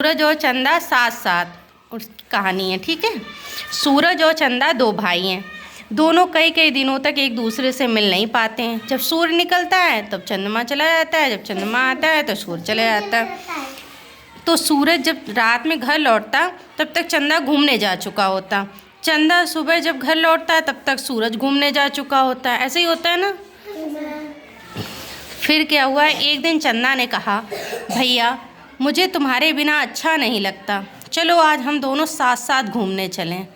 सूरज और चंदा साथ साथ उसकी कहानी है। ठीक है। सूरज और चंदा दो भाई हैं। दोनों कई कई दिनों तक एक दूसरे से मिल नहीं पाते हैं। जब सूर्य निकलता है तब चंद्रमा चला जाता है, जब चंद्रमा आता है तो सूर्य चला जाता है। तो सूरज जब रात में घर लौटता तब तक चंदा घूमने जा चुका होता। चंदा सुबह जब घर लौटता है तब तक सूरज घूमने जा चुका होता है। ऐसे ही होता है ना। फिर क्या हुआ, एक दिन चंदा ने कहा, भैया मुझे तुम्हारे बिना अच्छा नहीं लगता, चलो आज हम दोनों साथ साथ घूमने चलें।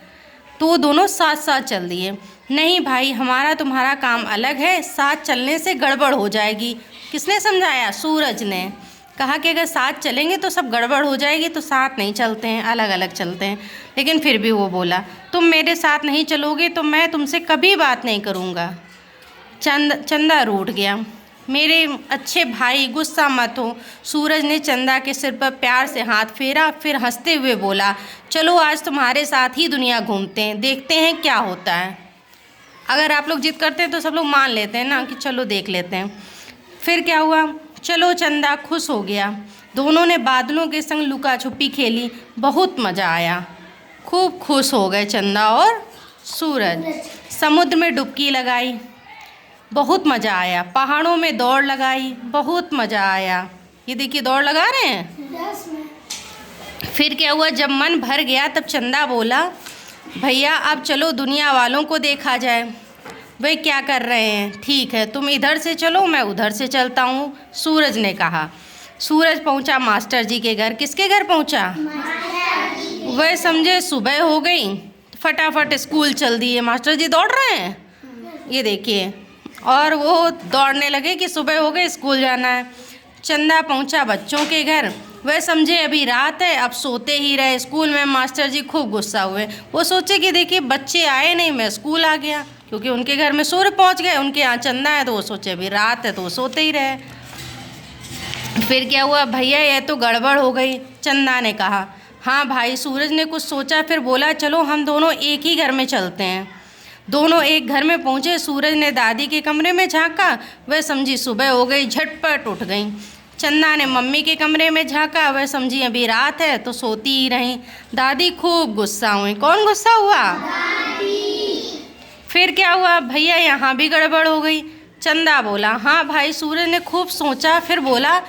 तो वो दोनों साथ साथ चल दिए। नहीं भाई, हमारा तुम्हारा काम अलग है, साथ चलने से गड़बड़ हो जाएगी। किसने समझाया? सूरज ने। कहा कि अगर साथ चलेंगे तो सब गड़बड़ हो जाएगी, तो साथ नहीं चलते हैं, अलग अलग चलते हैं। लेकिन फिर भी वो बोला, तुम मेरे साथ नहीं चलोगे तो मैं तुमसे कभी बात नहीं करूँगा। चंदा रूठ गया। मेरे अच्छे भाई गुस्सा मत हो। सूरज ने चंदा के सिर पर प्यार से हाथ फेरा, फिर हंसते हुए बोला, चलो आज तुम्हारे साथ ही दुनिया घूमते हैं, देखते हैं क्या होता है। अगर आप लोग जिद करते हैं तो सब लोग मान लेते हैं ना कि चलो देख लेते हैं। फिर क्या हुआ, चलो चंदा खुश हो गया। दोनों ने बादलों के संग लुका छुपी खेली, बहुत मज़ा आया। खूब खुश हो गए चंदा और सूरज। समुद्र में डुबकी लगाई, बहुत मज़ा आया। पहाड़ों में दौड़ लगाई, बहुत मज़ा आया। ये देखिए दौड़ लगा रहे हैं। फिर क्या हुआ, जब मन भर गया तब चंदा बोला, भैया अब चलो दुनिया वालों को देखा जाए, वे क्या कर रहे हैं। ठीक है, तुम इधर से चलो, मैं उधर से चलता हूँ, सूरज ने कहा। सूरज पहुँचा मास्टर जी के घर। किसके घर पहुँचा? वह समझे सुबह हो गई, फटाफट स्कूल चल दिए। मास्टर जी दौड़ रहे हैं, ये देखिए, और वो दौड़ने लगे कि सुबह हो गई, स्कूल जाना है। चंदा पहुंचा बच्चों के घर। वह समझे अभी रात है, अब सोते ही रहे। स्कूल में मास्टर जी खूब गुस्सा हुए। वो सोचे कि देखिए बच्चे आए नहीं, मैं स्कूल आ गया, क्योंकि उनके घर में सूर्य पहुंच गए, उनके यहाँ चंदा है, तो वो सोचे अभी रात है तो वो सोते ही रहे। फिर क्या हुआ, भैया यह तो गड़बड़ हो गई। चंदा ने कहा, हाँ भाई। सूरज ने कुछ सोचा, फिर बोला, चलो हम दोनों एक ही घर में चलते हैं। दोनों एक घर में पहुंचे। सूरज ने दादी के कमरे में झांका, वह समझी सुबह हो गई, झटपट उठ गई। चंदा ने मम्मी के कमरे में झांका, वह समझी अभी रात है तो सोती ही रहीं। दादी खूब गुस्सा हुई। कौन गुस्सा हुआ? दादी। फिर क्या हुआ, भैया यहाँ भी गड़बड़ हो गई। चंदा बोला, हाँ भाई। सूरज ने खूब सोचा, फिर बोला,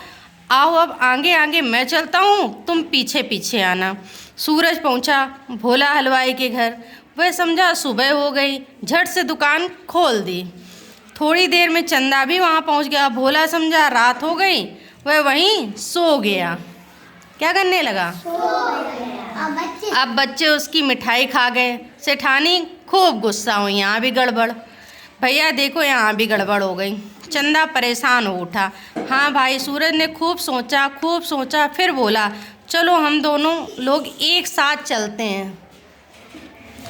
आओ अब आगे आगे मैं चलता हूँ, तुम पीछे पीछे आना। सूरज पहुँचा भोला हलवाई के घर। वह समझा सुबह हो गई, झट से दुकान खोल दी। थोड़ी देर में चंदा भी वहाँ पहुँच गया। भोला समझा रात हो गई, वह वहीं सो गया। क्या करने लगा? अब बच्चे उसकी मिठाई खा गए। सेठानी खूब गुस्सा हुई, यहाँ भी गड़बड़। भैया देखो यहाँ भी गड़बड़ हो गई। चंदा परेशान हो उठा। हाँ भाई। सूरज ने खूब सोचा, फिर बोला, चलो हम दोनों लोग एक साथ चलते हैं।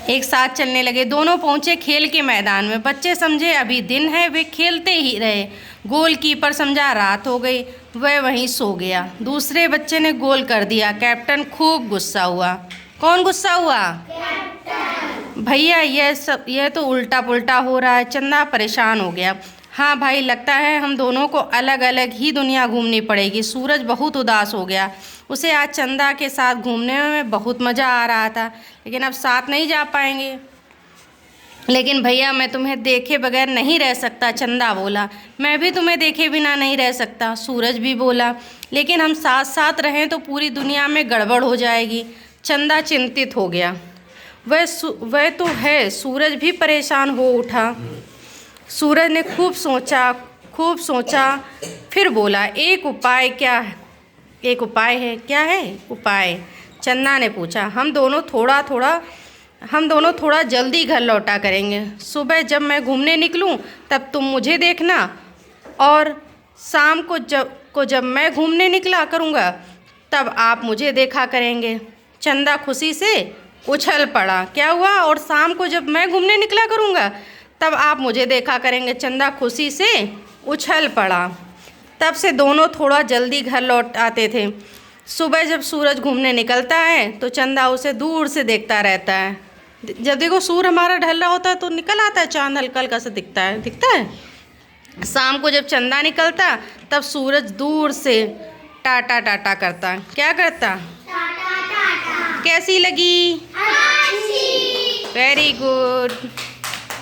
एक साथ चलने लगे। दोनों पहुंचे खेल के मैदान में। बच्चे समझे अभी दिन है, वे खेलते ही रहे। गोलकीपर समझा रात हो गई, वह वहीं सो गया। दूसरे बच्चे ने गोल कर दिया। कैप्टन खूब गुस्सा हुआ। कौन गुस्सा हुआ? कैप्टन। भैया यह तो उल्टा पुल्टा हो रहा है। चंदा परेशान हो गया। हाँ भाई, लगता है हम दोनों को अलग अलग ही दुनिया घूमनी पड़ेगी। सूरज बहुत उदास हो गया। उसे आज चंदा के साथ घूमने में बहुत मज़ा आ रहा था, लेकिन अब साथ नहीं जा पाएंगे। लेकिन भैया मैं तुम्हें देखे बगैर नहीं रह सकता, चंदा बोला। मैं भी तुम्हें देखे बिना नहीं रह सकता, सूरज भी बोला। लेकिन हम साथ साथ रहें तो पूरी दुनिया में गड़बड़ हो जाएगी। चंदा चिंतित हो गया। वह तो है। सूरज भी परेशान हो उठा। सूरज ने खूब सोचा, फिर बोला, एक उपाय है। क्या है उपाय? चंदा ने पूछा। हम दोनों थोड़ा जल्दी घर लौटा करेंगे। सुबह जब मैं घूमने निकलूं तब तुम मुझे देखना, और शाम को जब मैं घूमने निकला करूंगा तब आप मुझे देखा करेंगे। चंदा खुशी से उछल पड़ा। क्या हुआ? और शाम को जब मैं घूमने निकला करूंगा तब आप मुझे देखा करेंगे। चंदा खुशी से उछल पड़ा। तब से दोनों थोड़ा जल्दी घर लौट आते थे। सुबह जब सूरज घूमने निकलता है तो चंदा उसे दूर से देखता रहता है। जब देखो सूर्य हमारा ढल रहा होता है तो निकल आता है, चांद हल्का हल्का सा दिखता है। शाम को जब चंदा निकलता तब सूरज दूर से टाटा टाटा करता। क्या करता? कैसी लगी? Very good.